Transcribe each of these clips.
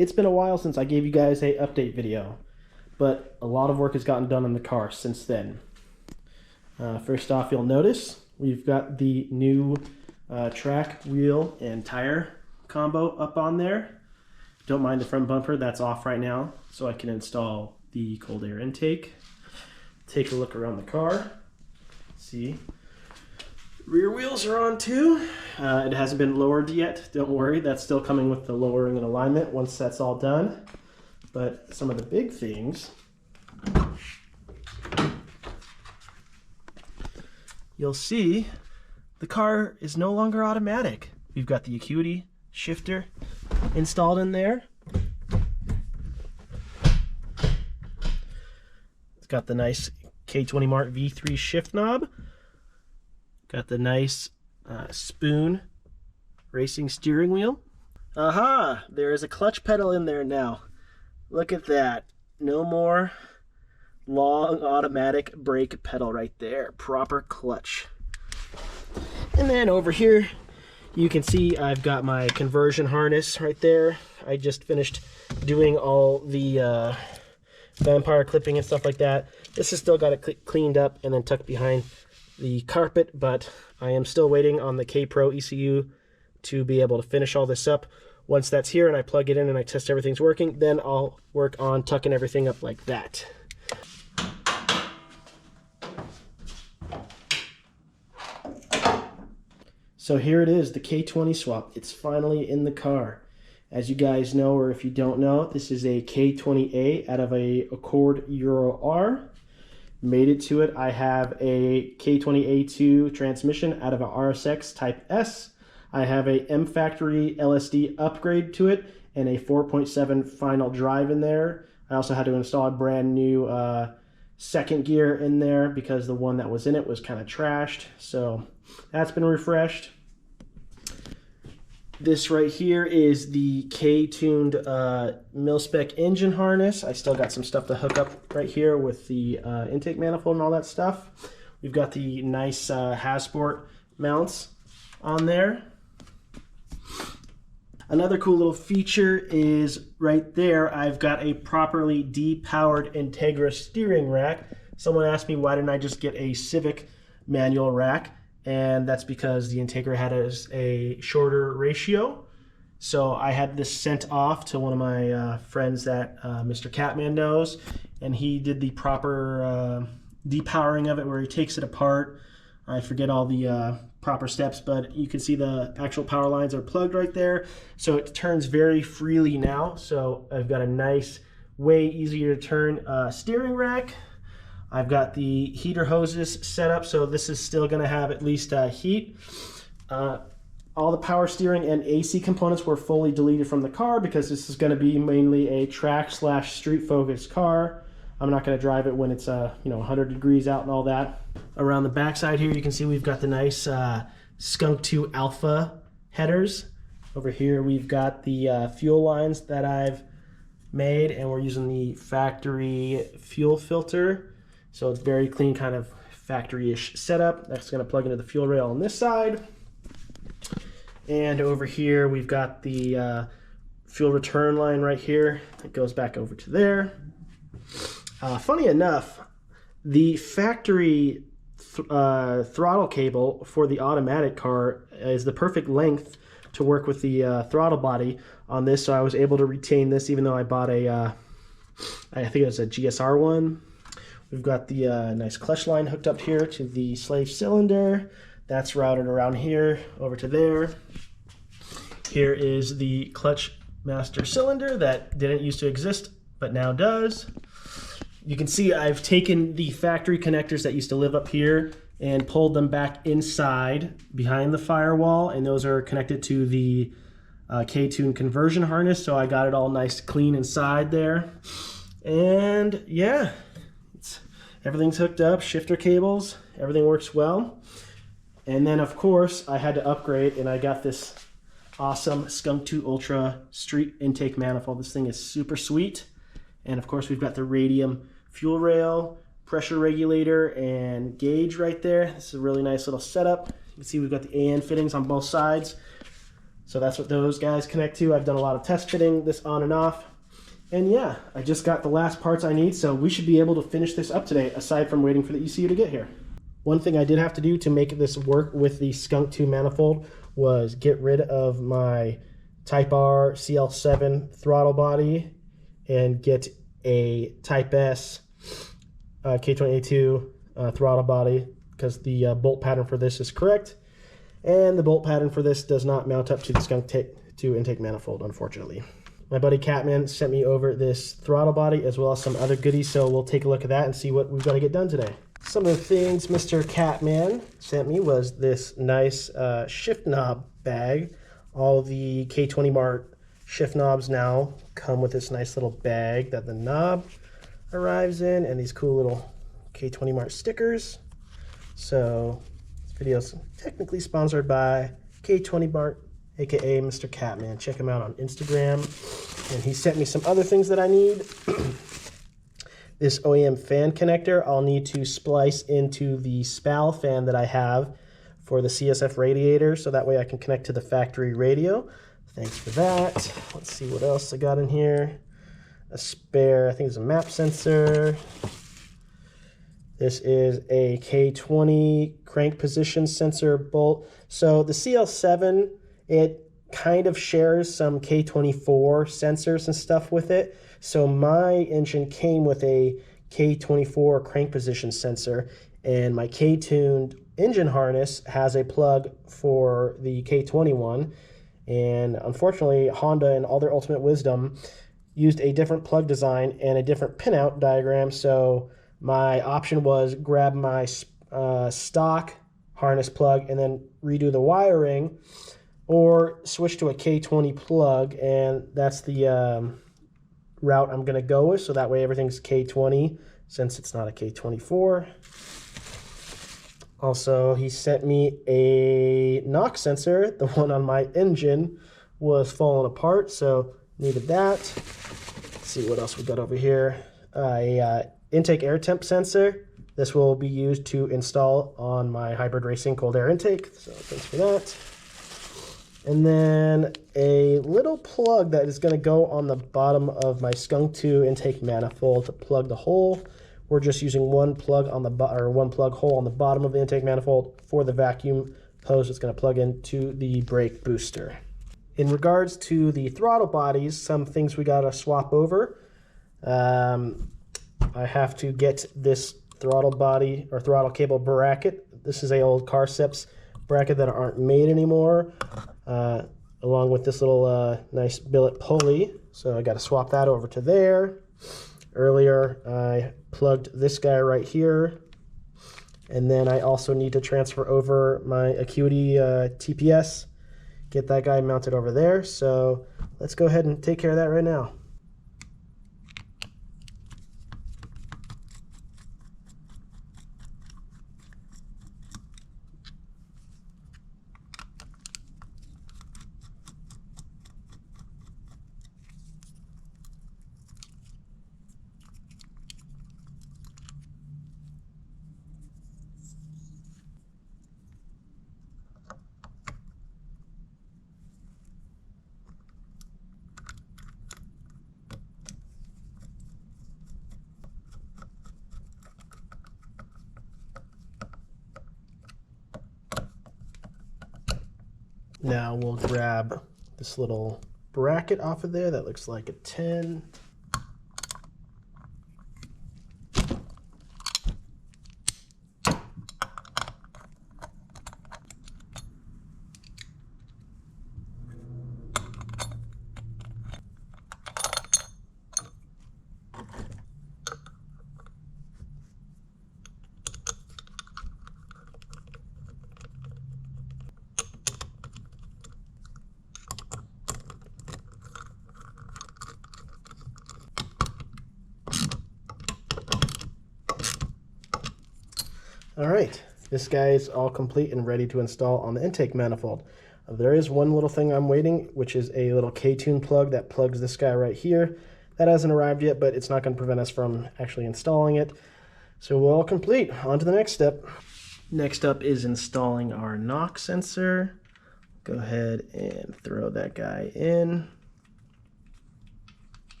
It's been a while since I gave you guys a update video, but a lot of work has gotten done on the car since then. First off, you'll notice we've got the new track, wheel, and tire combo up on there. Don't mind the front bumper, that's off right now, so I can install the cold air intake. Take a look around the car. See, rear wheels are on too. It hasn't been lowered yet, don't worry, that's still coming with the lowering and alignment once that's all done. But some of the big things, you'll see the car is no longer automatic. We've got the K20 shifter installed in there. It's got the nice K20Mart V3 shift knob. Got the nice spoon racing steering wheel. Aha! There is a clutch pedal in there now. Look at that. No more long automatic brake pedal right there. Proper clutch. And then over here, you can see I've got my conversion harness right there. I just finished doing all the vampire clipping and stuff like that. This has still got it cleaned up and then tucked behind the carpet, but I am still waiting on the K Pro ECU to be able to finish all this up. Once that's here and I plug it in and I test everything's working, then I'll work on tucking everything up like that. So here it is, the K20 swap. It's finally in the car. As you guys know, or if you don't know, this is a K20A out of a Accord Euro R. Made it to it. I have a K20A2 transmission out of a RSX Type S. I have a M Factory LSD upgrade to it and a 4.7 final drive in there. I also had to install a brand new second gear in there because the one that was in it was kind of trashed. So that's been refreshed. This right here is the K-tuned mil-spec engine harness. I still got some stuff to hook up right here with the intake manifold and all that stuff. We've got the nice Hasport mounts on there. Another cool little feature is right there, I've got a properly depowered Integra steering rack. Someone asked me why didn't I just get a Civic manual rack, and that's because the Integra had a shorter ratio. So I had this sent off to one of my friends that Mr. Catman knows, and he did the proper depowering of it where he takes it apart. I forget all the proper steps, but you can see the actual power lines are plugged right there. So it turns very freely now. So I've got a nice, way easier to turn steering rack. I've got the heater hoses set up, so this is still gonna have at least heat. All the power steering and AC components were fully deleted from the car because this is gonna be mainly a track/street focused car. I'm not gonna drive it when it's 100 degrees out and all that. Around the backside here, you can see we've got the nice Skunk 2 Alpha headers. Over here, we've got the fuel lines that I've made, and we're using the factory fuel filter. So it's very clean, kind of factory-ish setup. That's gonna plug into the fuel rail on this side. And over here, we've got the fuel return line right here. It goes back over to there. Funny enough, the factory throttle cable for the automatic car is the perfect length to work with the throttle body on this, so I was able to retain this even though I bought a, I think it was a GSR one. We've got the nice clutch line hooked up here to the slave cylinder. That's routed around here over to there. Here is the clutch master cylinder that didn't used to exist but now does. You can see I've taken the factory connectors that used to live up here and pulled them back inside behind the firewall, and those are connected to the K-tune conversion harness, so I got it all nice clean inside there. And yeah, everything's hooked up, shifter cables, everything works well. And then of course I had to upgrade, and I got this awesome Skunk 2 Ultra street intake manifold. This thing is super sweet. And of course we've got the radium fuel rail, pressure regulator, and gauge right there. This is a really nice little setup. You can see we've got the AN fittings on both sides. So that's what those guys connect to. I've done a lot of test fitting this on and off. And yeah, I just got the last parts I need, so we should be able to finish this up today, aside from waiting for the ECU to get here. One thing I did have to do to make this work with the Skunk 2 manifold was get rid of my Type R CL7 throttle body and get a Type S K20A2 throttle body, because the bolt pattern for this is correct, and the bolt pattern for this does not mount up to the Skunk 2 intake manifold, unfortunately. My buddy Catman sent me over this throttle body as well as some other goodies, so we'll take a look at that and see what we've got to get done today. Some of the things Mr. Catman sent me was this nice shift knob bag. All the K20Mart shift knobs now come with this nice little bag that the knob arrives in, and these cool little K20Mart stickers. So this video is technically sponsored by K20Mart, aka Mr. Catman. Check him out on Instagram. And he sent me some other things that I need. This OEM fan connector I'll need to splice into the SPAL fan that I have for the CSF radiator, so that way I can connect to the factory radio. Thanks for that. Let's see what else I got in here. A spare, I think it's a map sensor. This is a K20 crank position sensor bolt. So the CL7, it kind of shares some K24 sensors and stuff with it. So my engine came with a K24 crank position sensor, and my K-tuned engine harness has a plug for the K21. And unfortunately, Honda, in all their ultimate wisdom, used a different plug design and a different pinout diagram. So my option was grab my stock harness plug and then redo the wiring, or switch to a K20 plug, and that's the route I'm going to go with, so that way everything's K20 since it's not a K24. Also, he sent me a knock sensor. The one on my engine was falling apart, so needed that. Let's see what else we got over here. Intake air temp sensor. This will be used to install on my hybrid racing cold air intake, so thanks for that. And then a little plug that is going to go on the bottom of my Skunk 2 intake manifold to plug the hole. We're just using one plug on the one plug hole on the bottom of the intake manifold for the vacuum hose that's going to plug into the brake booster. In regards to the throttle bodies, some things we got to swap over. I have to get this throttle body or throttle cable bracket. This is a old Carceps bracket that aren't made anymore, along with this little nice billet pulley. So I got to swap that over to there. Earlier I plugged this guy right here, and then I also need to transfer over my Acuity TPS, get that guy mounted over there. So let's go ahead and take care of that right now. Now we'll grab this little bracket off of there that looks like a 10. All right, this guy is all complete and ready to install on the intake manifold. There is one little thing I'm waiting, which is a little K-tune plug that plugs this guy right here. That hasn't arrived yet, but it's not going to prevent us from actually installing it. So we're all complete. On to the next step. Next up is installing our knock sensor. Go ahead and throw that guy in.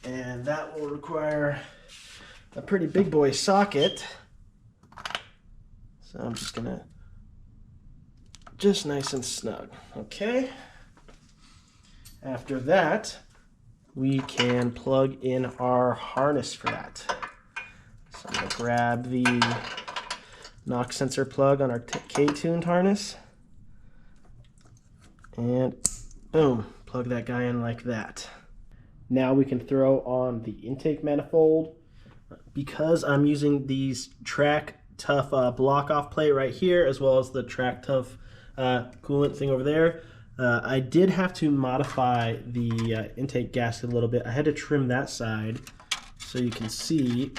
And that will require a pretty big boy socket. So I'm just gonna, just nice and snug, okay? After that, we can plug in our harness for that. So I'm gonna grab the knock sensor plug on our K-tuned harness, and boom, plug that guy in like that. Now we can throw on the intake manifold. Because I'm using these Track Tough block off plate right here, as well as the Track Tough coolant thing over there, I did have to modify the intake gasket a little bit. I had to trim that side so you can see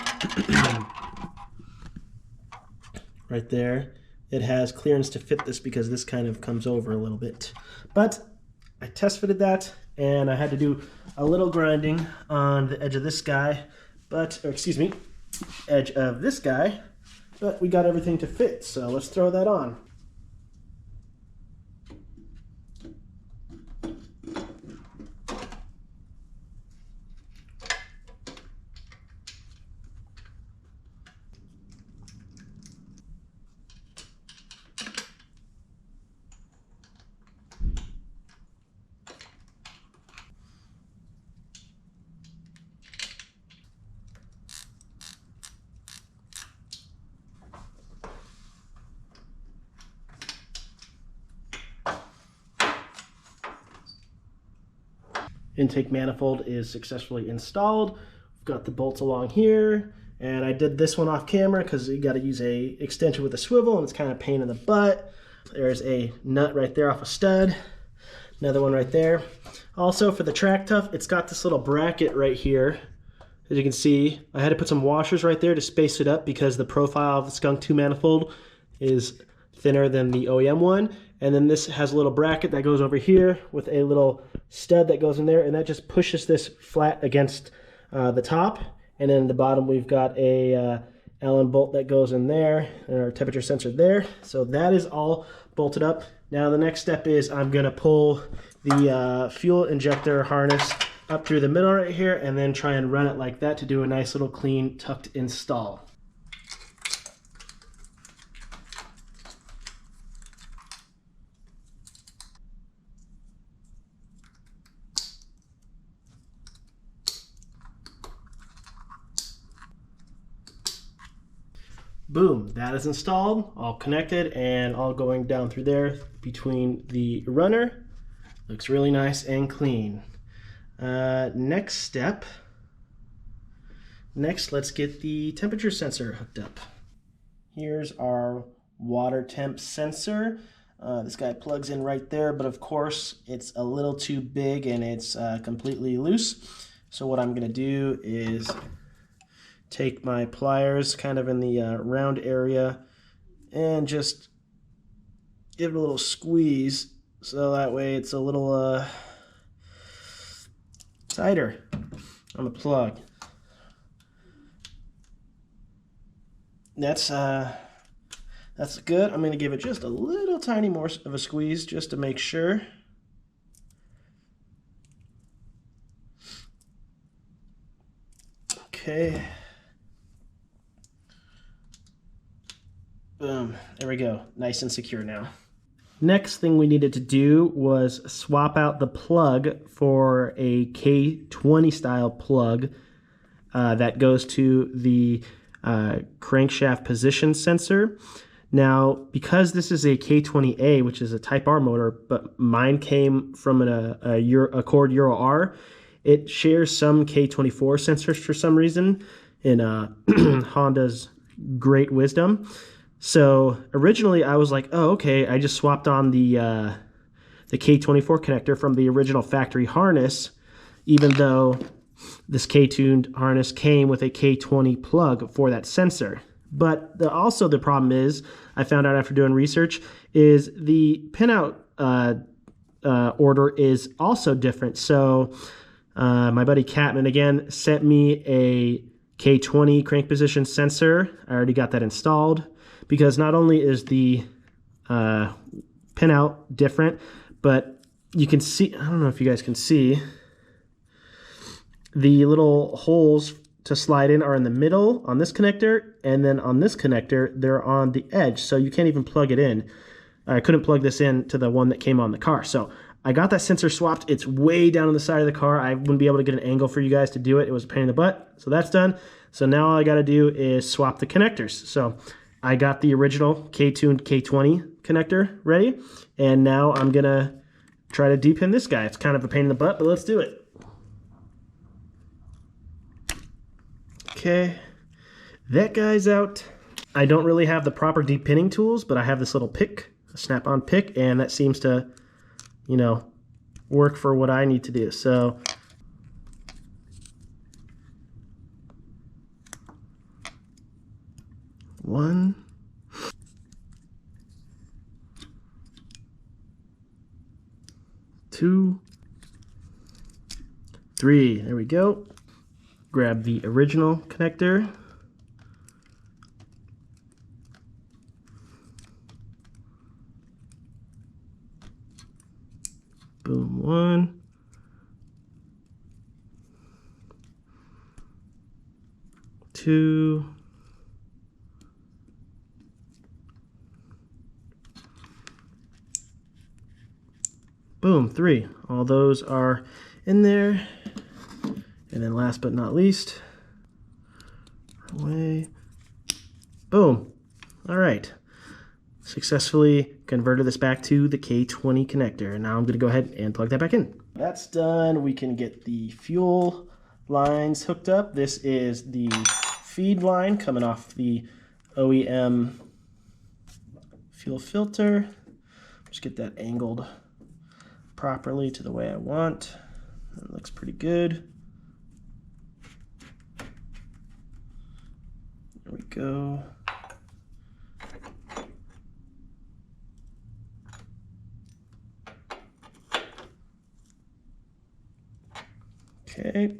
right there. It has clearance to fit this because this kind of comes over a little bit. But I test fitted that, and I had to do a little grinding on the edge of this guy, edge of this guy, but we got everything to fit, so let's throw that on. Intake manifold is successfully installed. We've got the bolts along here, and I did this one off camera because you got to use a extension with a swivel, and it's kind of a pain in the butt. There's a nut right there off a stud, another one right there. Also for the Track Tough, it's got this little bracket right here. As you can see, I had to put some washers right there to space it up because the profile of the Skunk 2 manifold is thinner than the OEM one. And then this has a little bracket that goes over here with a little stud that goes in there, and that just pushes this flat against the top. And then the bottom we've got a Allen bolt that goes in there, and our temperature sensor there. So that is all bolted up. Now the next step is I'm gonna pull the fuel injector harness up through the middle right here, and then try and run it like that to do a nice little clean tucked install. Boom, that is installed, all connected and all going down through there between the runner. Looks really nice and clean. Next, let's get the temperature sensor hooked up. Here's our water temp sensor. This guy plugs in right there, but of course it's a little too big and it's completely loose. So what I'm gonna do is take my pliers kind of in the round area and just give it a little squeeze so that way it's a little tighter on the plug. That's good. I'm going to give it just a little tiny more of a squeeze just to make sure. Okay. Boom, there we go, nice and secure now. Next thing we needed to do was swap out the plug for a K20 style plug that goes to the crankshaft position sensor. Now, because this is a K20A, which is a Type R motor, but mine came from a Cord Euro R, it shares some K24 sensors for some reason in Honda's great wisdom. So originally I was like, oh, okay, I just swapped on the K24 connector from the original factory harness, even though this K-tuned harness came with a K20 plug for that sensor. But also the problem is, I found out after doing research, is the pinout order is also different. So my buddy Catman, again, sent me a K20 crank position sensor. I already got that installed. because not only is the pinout different, but you can see, I don't know if you guys can see, the little holes to slide in are in the middle on this connector, and then on this connector they're on the edge, so you can't even plug it in. I couldn't plug this in to the one that came on the car. So I got that sensor swapped. It's way down on the side of the car. I wouldn't be able to get an angle for you guys to do it. It was a pain in the butt. So that's done. So now all I got to do is swap the connectors. So I got the original K-tuned K20 connector ready, and now I'm going to try to depin this guy. It's kind of a pain in the butt, but let's do it. Okay, that guy's out. I don't really have the proper depinning tools, but I have this little pick, a snap-on pick, and that seems to, you know, work for what I need to do. So one, two, three. There we go. Grab the original connector. Boom, one. Two. Boom, three. All those are in there. And then last but not least, away. Boom. All right. Successfully converted this back to the K20 connector. And now I'm going to go ahead and plug that back in. That's done. We can get the fuel lines hooked up. This is the feed line coming off the OEM fuel filter. Just get that angled properly to the way I want. That looks pretty good. There we go. Okay.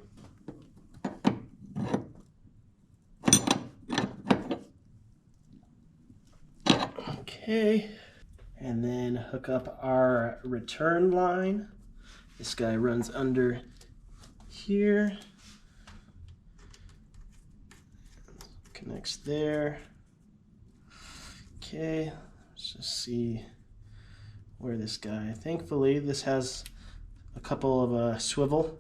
Okay. And then hook up our return line. This guy runs under here. Connects there. Okay, let's just see where this guy, thankfully this has a couple of swivel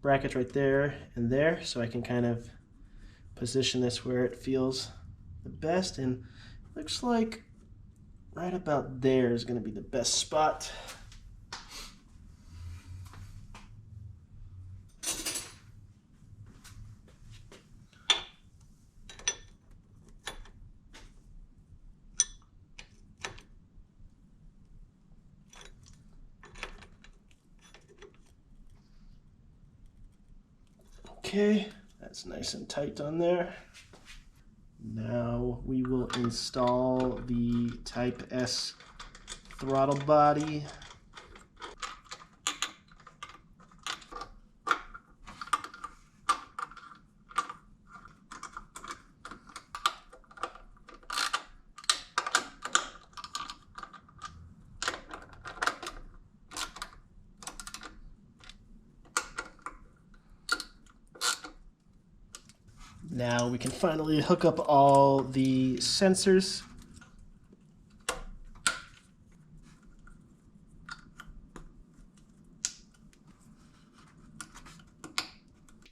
brackets right there and there, so I can kind of position this where it feels the best, and looks like right about there is going to be the best spot. Okay, that's nice and tight on there. Now we will install the Type S throttle body. Now we can finally hook up all the sensors.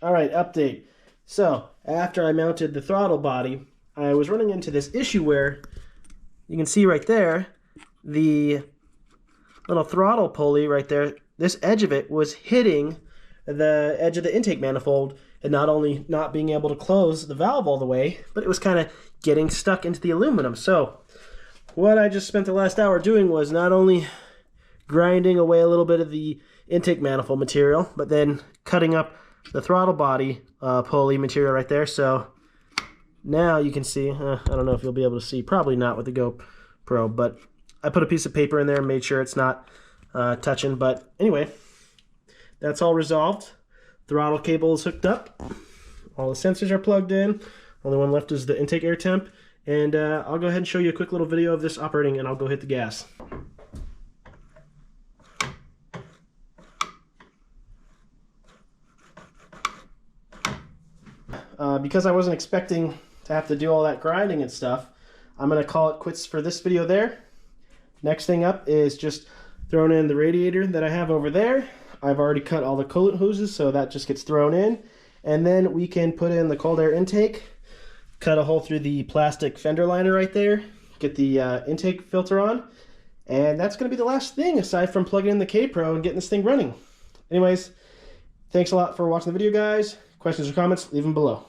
All right, update. So after I mounted the throttle body, I was running into this issue where you can see right there, the little throttle pulley right there, this edge of it was hitting the edge of the intake manifold, and not only not being able to close the valve all the way, but it was kind of getting stuck into the aluminum. So what I just spent the last hour doing was not only grinding away a little bit of the intake manifold material, but then cutting up the throttle body pulley material right there. So now you can see, I don't know if you'll be able to see, probably not with the GoPro, but I put a piece of paper in there and made sure it's not touching. But anyway, that's all resolved. Throttle cable is hooked up. All the sensors are plugged in. Only one left is the intake air temp. And I'll go ahead and show you a quick little video of this operating, and I'll go hit the gas. Because I wasn't expecting to have to do all that grinding and stuff, I'm going to call it quits for this video there. Next thing up is just throwing in the radiator that I have over there. I've already cut all the coolant hoses, so that just gets thrown in. And then we can put in the cold air intake, cut a hole through the plastic fender liner right there, get the intake filter on, and that's going to be the last thing aside from plugging in the K-Pro and getting this thing running. Anyways, thanks a lot for watching the video, guys. Questions or comments, leave them below.